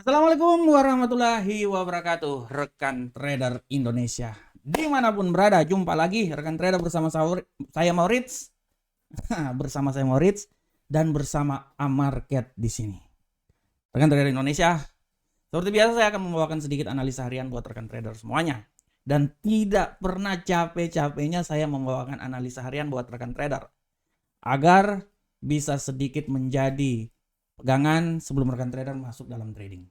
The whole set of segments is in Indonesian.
Assalamualaikum warahmatullahi wabarakatuh, rekan trader Indonesia. Dimanapun berada, jumpa lagi rekan trader bersama saya Maurits, bersama saya Maurits dan bersama Amarket di sini. Rekan trader Indonesia, seperti biasa saya akan membawakan sedikit analisa harian buat rekan trader semuanya. Dan tidak pernah capek-capeknya saya membawakan analisa harian buat rekan trader agar bisa sedikit menjadi pegangan sebelum rekan trader masuk dalam trading.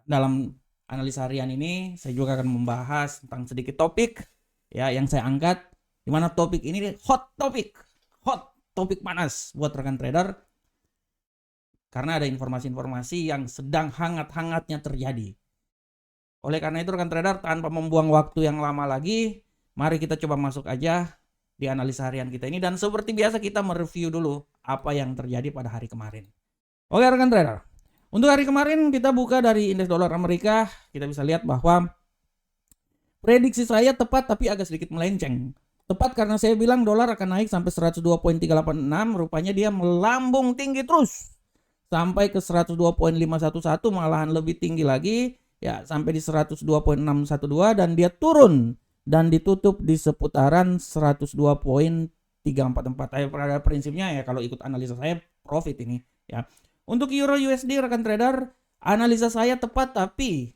Dalam analisa harian ini saya juga akan membahas tentang sedikit topik ya yang saya angkat, di mana topik ini hot topik panas buat rekan trader karena ada informasi-informasi yang sedang hangat-hangatnya terjadi. Oleh karena itu rekan trader, tanpa membuang waktu yang lama lagi, mari kita coba masuk aja di analisa harian kita ini, dan seperti biasa kita mereview dulu apa yang terjadi pada hari kemarin. Oke rekan trader, untuk hari kemarin kita buka dari indeks dolar Amerika, kita bisa lihat bahwa prediksi saya tepat tapi agak sedikit melenceng. Tepat karena saya bilang dolar akan naik sampai 102.386, rupanya dia melambung tinggi terus sampai ke 102.511, malahan lebih tinggi lagi ya, sampai di 102.612 dan dia turun dan ditutup di seputaran 102.344. Pada prinsipnya ya, kalau ikut analisa saya profit ini ya. Untuk Euro USD rekan trader, analisa saya tepat tapi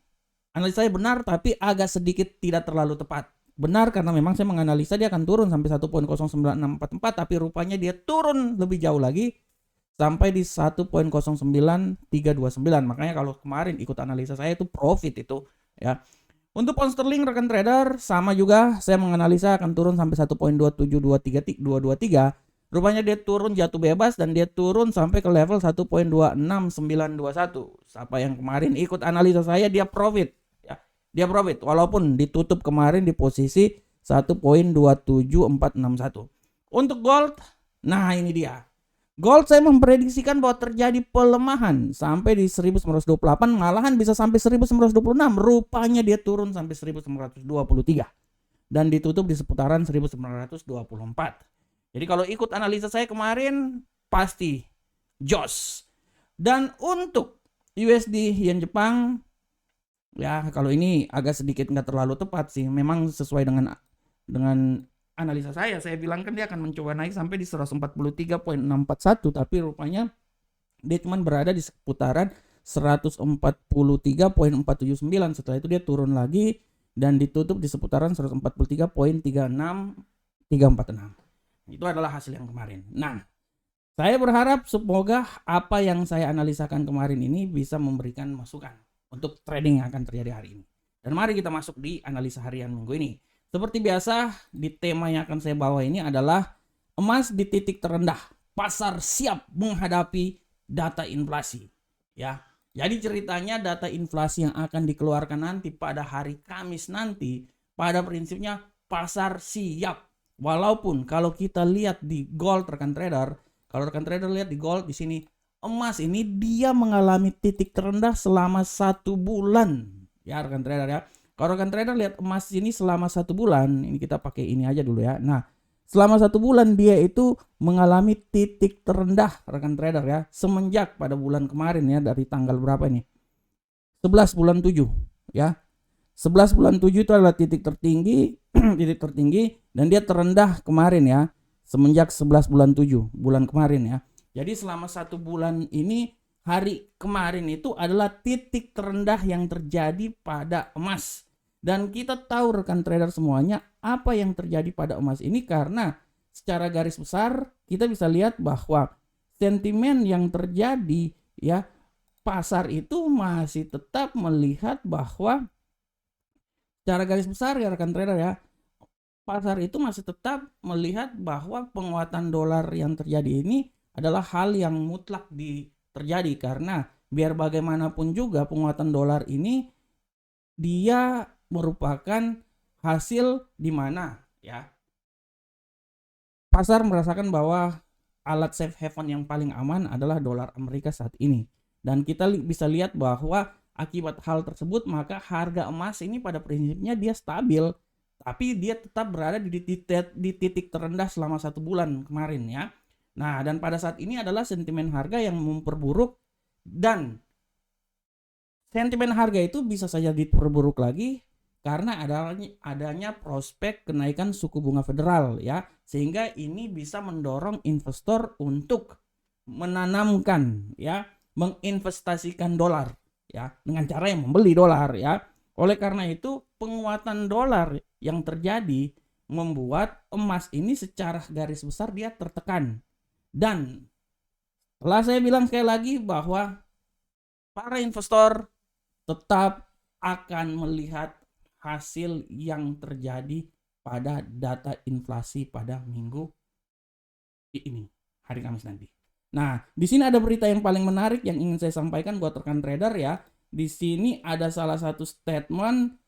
analisa saya benar tapi agak sedikit tidak terlalu tepat. Benar karena memang saya menganalisa dia akan turun sampai 1.09644, tapi rupanya dia turun lebih jauh lagi sampai di 1.09329. Makanya kalau kemarin ikut analisa saya itu profit itu ya. Untuk pound sterling rekan trader sama juga, saya menganalisa akan turun sampai 1.2723223. Rupanya dia turun jatuh bebas dan dia turun sampai ke level 1.26921. Siapa yang kemarin ikut analisa saya dia profit ya. Dia profit walaupun ditutup kemarin di posisi 1.27461. Untuk gold, nah ini dia. Gold saya memprediksikan bahwa terjadi pelemahan sampai di 1928, malahan bisa sampai 1926. Rupanya dia turun sampai 1923 dan ditutup di seputaran 1924. Jadi kalau ikut analisa saya kemarin pasti jos. Dan untuk USD yen Jepang ya, kalau ini agak sedikit nggak terlalu tepat sih. Memang sesuai dengan analisa saya bilang kan dia akan mencoba naik sampai di 143.641, tapi rupanya dia cuma berada di seputaran 143.479. Setelah itu dia turun lagi dan ditutup di seputaran 143.36346. Itu adalah hasil yang kemarin. Nah, saya berharap semoga apa yang saya analisakan kemarin ini bisa memberikan masukan untuk trading yang akan terjadi hari ini. Dan mari kita masuk di analisa harian minggu ini. Seperti biasa, di tema yang akan saya bawa ini adalah emas di titik terendah. Pasar siap menghadapi data inflasi. Ya, jadi ceritanya data inflasi yang akan dikeluarkan nanti pada hari Kamis nanti, pada prinsipnya pasar siap. Walaupun kalau kita lihat di gold rekan trader, kalau rekan trader lihat di gold di sini, emas ini dia mengalami titik terendah selama 1 bulan. Ya rekan trader ya. Kalau rekan trader lihat emas ini selama 1 bulan, ini kita pakai ini aja dulu ya. Nah, selama 1 bulan dia itu mengalami titik terendah rekan trader ya, semenjak pada bulan kemarin ya, dari tanggal berapa ini? 11 bulan 7 ya. 11 bulan 7 itu adalah titik tertinggi titik tertinggi dan dia terendah kemarin ya, semenjak 11 bulan 7 bulan kemarin ya. Jadi selama 1 bulan ini, hari kemarin itu adalah titik terendah yang terjadi pada emas. Dan kita tahu rekan trader semuanya apa yang terjadi pada emas ini, karena secara garis besar kita bisa lihat bahwa sentimen yang terjadi ya, pasar itu masih tetap melihat bahwa secara garis besar ya rekan trader ya, pasar itu masih tetap melihat bahwa penguatan dolar yang terjadi ini adalah hal yang mutlak terjadi, karena biar bagaimanapun juga penguatan dolar ini dia merupakan hasil di mana ya pasar merasakan bahwa alat safe haven yang paling aman adalah dolar Amerika saat ini. Dan kita bisa lihat bahwa akibat hal tersebut maka harga emas ini pada prinsipnya dia stabil, tapi dia tetap berada di titik terendah selama 1 bulan kemarin ya. Nah, dan pada saat ini adalah sentimen harga yang memperburuk, dan sentimen harga itu bisa saja diperburuk lagi karena adanya prospek kenaikan suku bunga federal ya, sehingga ini bisa mendorong investor untuk menanamkan ya, menginvestasikan dolar ya, dengan cara yang membeli dolar ya. Oleh karena itu penguatan dolar yang terjadi membuat emas ini secara garis besar dia tertekan. Dan setelah saya bilang sekali lagi bahwa para investor tetap akan melihat hasil yang terjadi pada data inflasi pada minggu ini, hari Kamis nanti. Nah, di sini ada berita yang paling menarik yang ingin saya sampaikan buat rekan trader ya. Di sini ada salah satu statement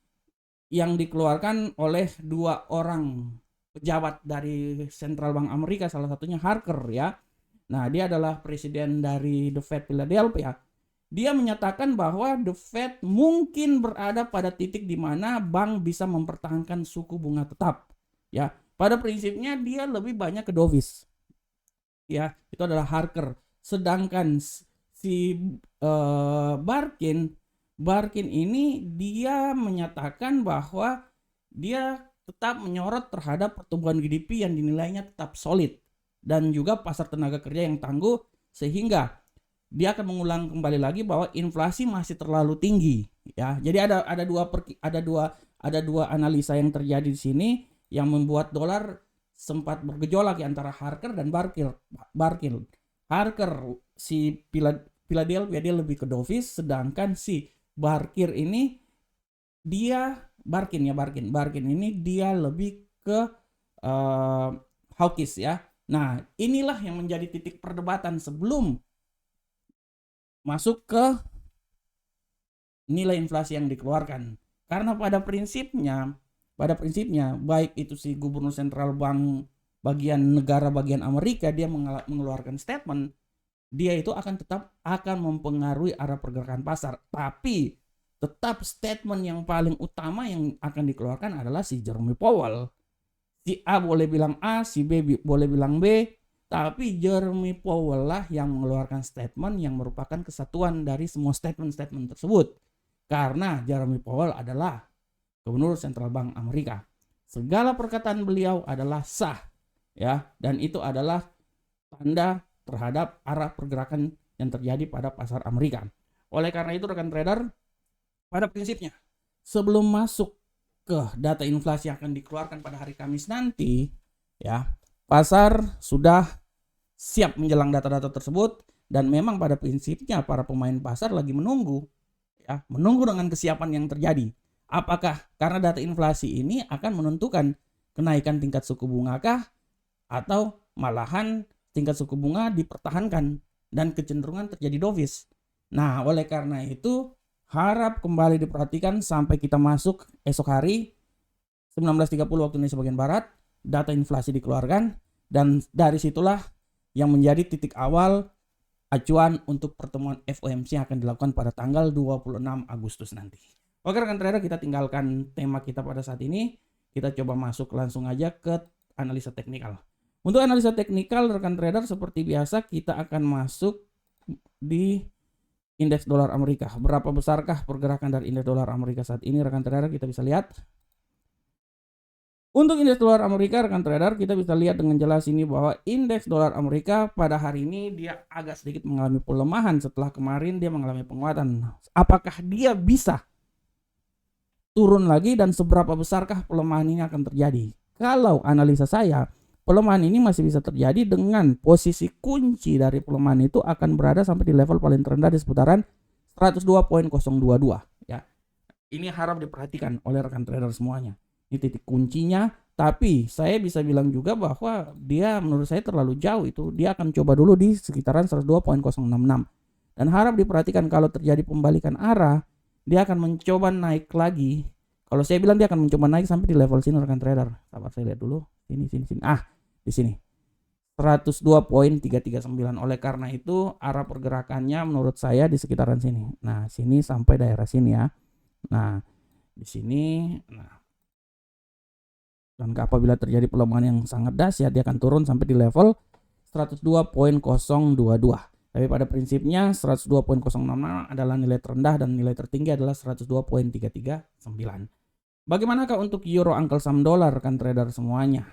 yang dikeluarkan oleh dua orang pejabat dari Central Bank Amerika, salah satunya Harker ya. Nah, dia adalah presiden dari The Fed Philadelphia. Dia menyatakan bahwa The Fed mungkin berada pada titik di mana bank bisa mempertahankan suku bunga tetap. Ya, pada prinsipnya dia lebih banyak ke dovish. Ya, itu adalah Harker. Sedangkan si Barkin ini dia menyatakan bahwa dia tetap menyorot terhadap pertumbuhan GDP yang dinilainya tetap solid dan juga pasar tenaga kerja yang tangguh, sehingga dia akan mengulang kembali lagi bahwa inflasi masih terlalu tinggi ya. Jadi ada dua analisa yang terjadi di sini yang membuat dolar sempat bergejolak di antara Harker dan Barkin. Harker si Philadelphia dia lebih ke dovish, sedangkan si Barkin ini ini dia lebih ke hawkish ya. Nah, inilah yang menjadi titik perdebatan sebelum masuk ke nilai inflasi yang dikeluarkan. Karena pada prinsipnya baik itu si gubernur sentral bank bagian negara bagian Amerika dia mengeluarkan statement, dia itu tetap akan mempengaruhi arah pergerakan pasar. Tapi tetap statement yang paling utama yang akan dikeluarkan adalah si Jerome Powell. Si A boleh bilang A, si B boleh bilang B, tapi Jerome Powell lah yang mengeluarkan statement yang merupakan kesatuan dari semua statement-statement tersebut. Karena Jerome Powell adalah gubernur sentral bank Amerika. Segala perkataan beliau adalah sah ya, dan itu adalah tanda terhadap arah pergerakan yang terjadi pada pasar Amerika. Oleh karena itu rekan trader, pada prinsipnya sebelum masuk ke data inflasi yang akan dikeluarkan pada hari Kamis nanti ya, pasar sudah siap menjelang data-data tersebut, dan memang pada prinsipnya para pemain pasar lagi menunggu dengan kesiapan yang terjadi. Apakah karena data inflasi ini akan menentukan kenaikan tingkat suku bunga kah, atau malahan tingkat suku bunga dipertahankan dan kecenderungan terjadi dovish. Nah, oleh karena itu harap kembali diperhatikan sampai kita masuk esok hari 19.30 waktu Indonesia bagian Barat, data inflasi dikeluarkan, dan dari situlah yang menjadi titik awal acuan untuk pertemuan FOMC yang akan dilakukan pada tanggal 26 Agustus nanti. Oke rekan trader, kita tinggalkan tema kita pada saat ini. Kita coba masuk langsung aja ke analisa teknikal. Untuk analisa teknikal rekan trader, seperti biasa kita akan masuk di indeks dolar Amerika. Berapa besarkah pergerakan dari indeks dolar Amerika saat ini rekan trader, kita bisa lihat. Untuk indeks dolar Amerika rekan trader, kita bisa lihat dengan jelas ini bahwa indeks dolar Amerika pada hari ini dia agak sedikit mengalami pelemahan setelah kemarin dia mengalami penguatan. Apakah dia bisa turun lagi dan seberapa besarkah pelemahan ini akan terjadi? Kalau analisa saya, pelemahan ini masih bisa terjadi dengan posisi kunci dari pelemahan itu akan berada sampai di level paling terendah di seputaran 102.022 ya. Ini harap diperhatikan oleh rekan trader semuanya. Ini titik kuncinya, tapi saya bisa bilang juga bahwa dia menurut saya terlalu jauh itu. Dia akan coba dulu di sekitaran 102.066. Dan harap diperhatikan kalau terjadi pembalikan arah, dia akan mencoba naik lagi. Kalau saya bilang dia akan mencoba naik sampai di level sini rekan trader. Sabar saya lihat dulu. Sini. Di sini. 102.339. Oleh karena itu arah pergerakannya menurut saya di sekitaran sini. Nah, sini sampai daerah sini ya. Nah, di sini dan apabila terjadi pelemahan yang sangat dahsyat, dia akan turun sampai di level 102.022. Tapi pada prinsipnya 102.06 adalah nilai terendah dan nilai tertinggi adalah 102.339. Bagaimanakah untuk euro Uncle Sam dolar rekan trader semuanya?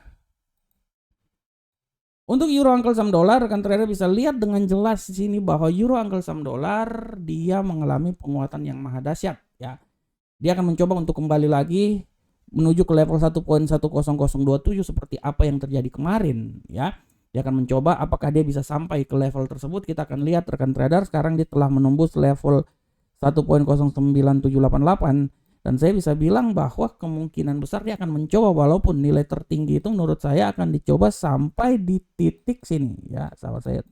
Untuk euro Uncle Sam dolar rekan trader bisa lihat dengan jelas di sini bahwa euro Uncle Sam dolar dia mengalami penguatan yang maha dahsyat ya. Dia akan mencoba untuk kembali lagi menuju ke level 1.10027 seperti apa yang terjadi kemarin ya. Dia akan mencoba apakah dia bisa sampai ke level tersebut. Kita akan lihat rekan trader sekarang dia telah menembus level 1.09788 dan saya bisa bilang bahwa kemungkinan besar dia akan mencoba walaupun nilai tertinggi itu menurut saya akan dicoba sampai di titik sini ya, sahabat saya.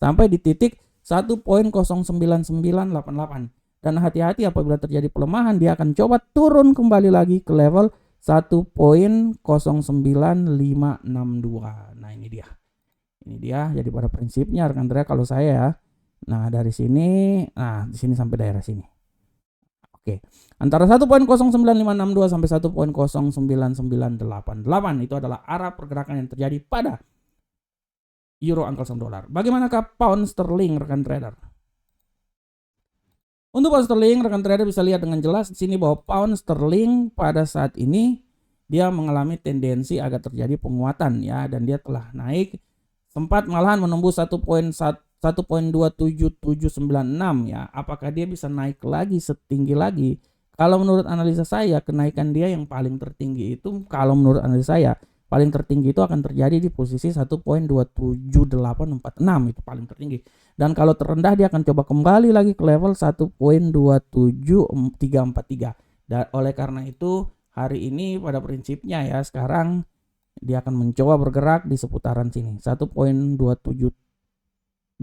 Sampai di titik 1.09988 dan hati-hati apabila terjadi pelemahan dia akan coba turun kembali lagi ke level 1.09562. Nah ini dia. Jadi pada prinsipnya rekan trader kalau saya ya, nah dari sini, nah di sini sampai daerah sini. Oke, antara 1.09562 sampai 1.09988 itu adalah arah pergerakan yang terjadi pada euro Uncle Sam dolar. Bagaimanakah pound sterling rekan trader? Untuk pound sterling, rekan trader bisa lihat dengan jelas di sini bahwa pound sterling pada saat ini dia mengalami tendensi agak terjadi penguatan ya, dan dia telah naik sempat malahan menembus 1.27796 ya. Apakah dia bisa naik lagi setinggi lagi? Kalau menurut analisa saya kenaikan dia yang paling tertinggi itu, kalau menurut analisa saya paling tertinggi itu akan terjadi di posisi 1.27846 itu paling tertinggi. Dan kalau terendah dia akan coba kembali lagi ke level 1.27343. Dan oleh karena itu hari ini pada prinsipnya ya sekarang dia akan mencoba bergerak di seputaran sini 1.27343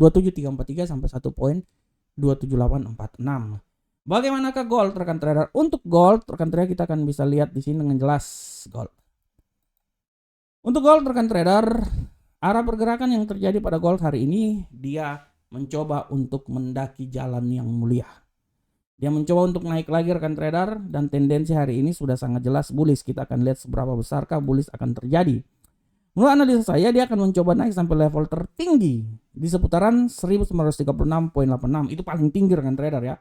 sampai 1.27846. Bagaimanakah gold rekan trader? Untuk gold rekan trader kita akan bisa lihat di sini dengan jelas gold. Untuk gold rekan trader, arah pergerakan yang terjadi pada gold hari ini dia mencoba untuk mendaki jalan yang mulia. Dia mencoba untuk naik lagi rekan trader dan tendensi hari ini sudah sangat jelas bullish. Kita akan lihat seberapa besarkah bullish akan terjadi. Menurut analisa saya dia akan mencoba naik sampai level tertinggi di seputaran 1936.86. Itu paling tinggi rekan trader ya.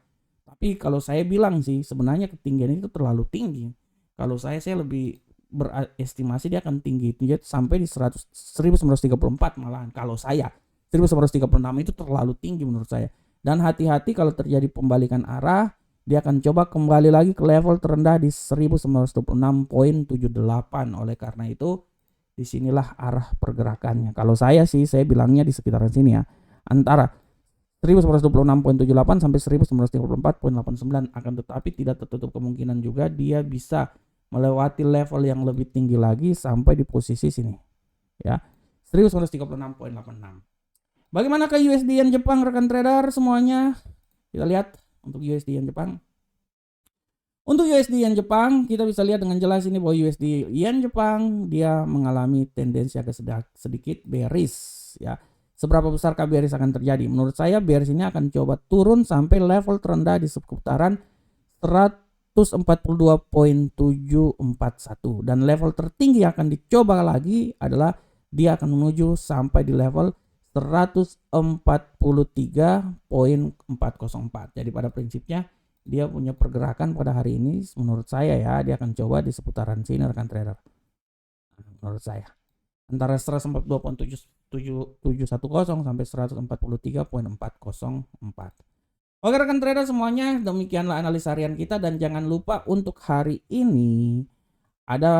Tapi kalau saya bilang sih sebenarnya ketinggian itu terlalu tinggi. Kalau saya lebih berestimasi dia akan tinggi sampai di 1934 malahan. Kalau saya 1936 itu terlalu tinggi menurut saya. Dan hati-hati kalau terjadi pembalikan arah, dia akan coba kembali lagi ke level terendah di 1926.78. Oleh karena itu disinilah arah pergerakannya. Kalau saya sih saya bilangnya di sekitaran sini ya, antara 1926.78 sampai 1934.89. Akan tetapi tidak tertutup kemungkinan juga dia bisa melewati level yang lebih tinggi lagi sampai di posisi sini ya, 1936.86. Bagaimanakah USD Yen Jepang rekan trader semuanya? Kita lihat untuk USD Yen Jepang. Untuk USD Yen Jepang kita bisa lihat dengan jelas ini bahwa USD Yen Jepang dia mengalami tendensi agak sedikit bearish ya. Seberapa besarkah bearish akan terjadi? Menurut saya bearish ini akan coba turun sampai level terendah di seputaran 142.741 dan level tertinggi yang akan dicoba lagi adalah dia akan menuju sampai di level 143.404. Jadi pada prinsipnya dia punya pergerakan pada hari ini menurut saya ya, dia akan coba di seputaran sini rekan trader. Menurut saya antara 142.710 sampai 143.404. Oke rekan trader semuanya, demikianlah analisa harian kita dan jangan lupa untuk hari ini ada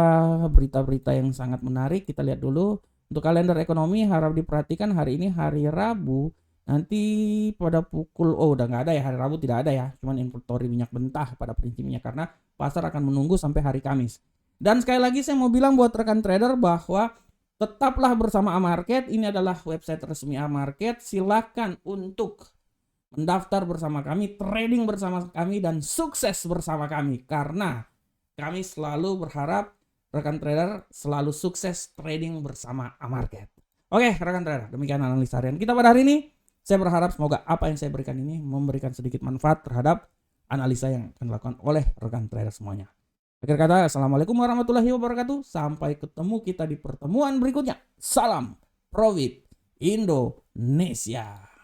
berita-berita yang sangat menarik. Kita lihat dulu untuk kalender ekonomi, harap diperhatikan hari ini hari Rabu. Nanti pada pukul udah nggak ada ya, hari Rabu tidak ada ya, cuman inventory minyak mentah pada prinsipnya karena pasar akan menunggu sampai hari Kamis. Dan sekali lagi saya mau bilang buat rekan trader bahwa tetaplah bersama Amarket. Ini adalah website resmi Amarket. Silakan untuk mendaftar bersama kami, trading bersama kami, dan sukses bersama kami. Karena kami selalu berharap rekan trader selalu sukses trading bersama Amarket. Oke rekan trader, demikian analisa harian kita pada hari ini. Saya berharap semoga apa yang saya berikan ini memberikan sedikit manfaat terhadap analisa yang akan dilakukan oleh rekan trader semuanya. Akhir kata, assalamualaikum warahmatullahi wabarakatuh. Sampai ketemu kita di pertemuan berikutnya. Salam profit Indonesia.